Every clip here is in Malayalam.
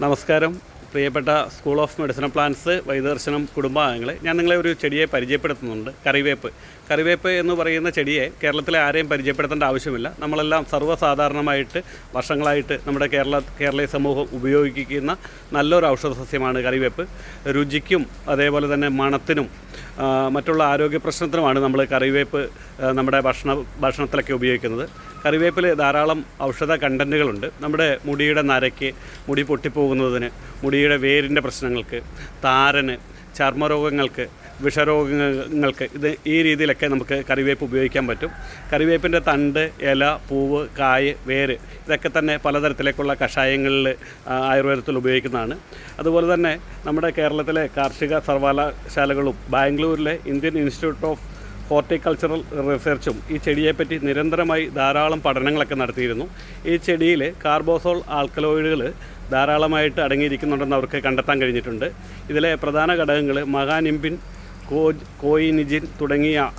നമസ്കാരം പ്രിയപ്പെട്ട സ്കൂൾ ഓഫ് മെഡിസിനൽ പ്ലാന്റ്സ് വൈദർശനം കുടുംബാംഗങ്ങളെ, ഞാൻ നിങ്ങളെ ഒരു ചെടിയെ പരിചയപ്പെടുത്തുന്നുണ്ട്. കറിവേപ്പ് എന്ന് പറയുന്ന ചെടിയെ കേരളത്തിലെ ആരെയും പരിചയപ്പെടുത്തേണ്ട ആവശ്യമില്ല. നമ്മളെല്ലാം സർവ്വസാധാരണമായിട്ട് വർഷങ്ങളായിട്ട് നമ്മുടെ കേരളീയ സമൂഹം ഉപയോഗിക്കുന്ന നല്ലൊരു ഔഷധ സസ്യമാണ് കറിവേപ്പ്. രുചിക്കും അതേപോലെ തന്നെ മണത്തിനും മറ്റുള്ള ആരോഗ്യ പ്രശ്നത്തിനുമാണ് നമ്മൾ കറിവേപ്പ് നമ്മുടെ ഭക്ഷണത്തിലൊക്കെ ഉപയോഗിക്കുന്നത്. കറിവേപ്പിൽ ധാരാളം ഔഷധ കണ്ടൻറ്റുകളുണ്ട്. നമ്മുടെ മുടിയുടെ നരയ്ക്ക്, മുടി പൊട്ടിപ്പോകുന്നതിന്, മുടിയുടെ വേരിൻ്റെ പ്രശ്നങ്ങൾക്ക്, താരന്, ചർമ്മരോഗങ്ങൾക്ക്, വിഷരോഗങ്ങൾക്ക് ഈ രീതിയിലൊക്കെ നമുക്ക് കറിവേപ്പ് ഉപയോഗിക്കാൻ പറ്റും. കറിവേപ്പിൻ്റെ തണ്ട്, ഇല, പൂവ്, കായ്, വേര് ഇതൊക്കെ തന്നെ പലതരത്തിലേക്കുള്ള കഷായങ്ങളിൽ ആയുർവേദത്തിൽ ഉപയോഗിക്കുന്നതാണ്. അതുപോലെ തന്നെ നമ്മുടെ കേരളത്തിലെ കാർഷിക സർവകലാശാലകളും ബാംഗ്ലൂരിലെ ഇന്ത്യൻ ഇൻസ്റ്റിറ്റ്യൂട്ട് ഓഫ് ഹോർട്ടിക്കൾച്ചറൽ റിസർച്ചും ഈ ചെടിയെപ്പറ്റി നിരന്തരമായി ധാരാളം പഠനങ്ങളൊക്കെ നടത്തിയിരുന്നു. ഈ ചെടിയിൽ കാർബോസോൾ ആൽക്കലോയിഡുകൾ ധാരാളമായിട്ട് അടങ്ങിയിരിക്കുന്നുണ്ടെന്ന് അവർക്ക് കണ്ടെത്താൻ കഴിഞ്ഞിട്ടുണ്ട്. ഇതിലെ പ്രധാന ഘടകങ്ങൾ മഹാനിംബിൻ, കോയിനിജിൻ തുടങ്ങിയ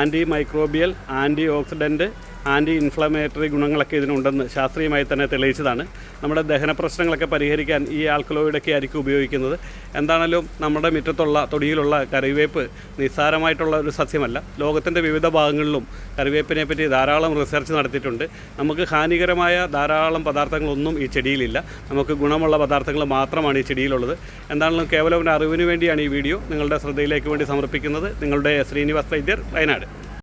antimicrobial, antioxidant, anti inflammatory ഗുണങ്ങളൊക്കെ ഇതിനുണ്ടെന്ന് ശാസ്ത്രീയമായി തന്നെ തെളിയിച്ചതാണ്. നമ്മുടെ ദഹന പ്രശ്നങ്ങളൊക്കെ പരിഹരിക്കാൻ ഈ ആൽക്കലോയിഡൊക്കെ ആയിരിക്കും ഉപയോഗിക്കുന്നത്. എന്താണെങ്കിലും നമ്മുടെ മുറ്റത്തുള്ള തൊടിയിലുള്ള കറിവേപ്പ് നിസ്സാരമായിട്ടുള്ള ഒരു സസ്യമല്ല. ലോകത്തിൻ്റെ വിവിധ ഭാഗങ്ങളിലും കറിവേപ്പിനെ പറ്റി ധാരാളം റിസർച്ച് നടത്തിയിട്ടുണ്ട്. നമുക്ക് ഹാനികരമായ ധാരാളം പദാർത്ഥങ്ങളൊന്നും ഈ ചെടിയിലില്ല. നമുക്ക് ഗുണമുള്ള പദാർത്ഥങ്ങൾ മാത്രമാണ് ഈ ചെടിയിലുള്ളത്. എന്താണെങ്കിലും കേവലം ഒരു അറിവിന് വേണ്ടിയാണ് ഈ വീഡിയോ നിങ്ങളുടെ ശ്രദ്ധയിലേക്ക് വേണ്ടി സമർപ്പിക്കുന്നത്. നിങ്ങളുടെ ശ്രീനിവാസ് വൈദ്യർ, വയനാട്.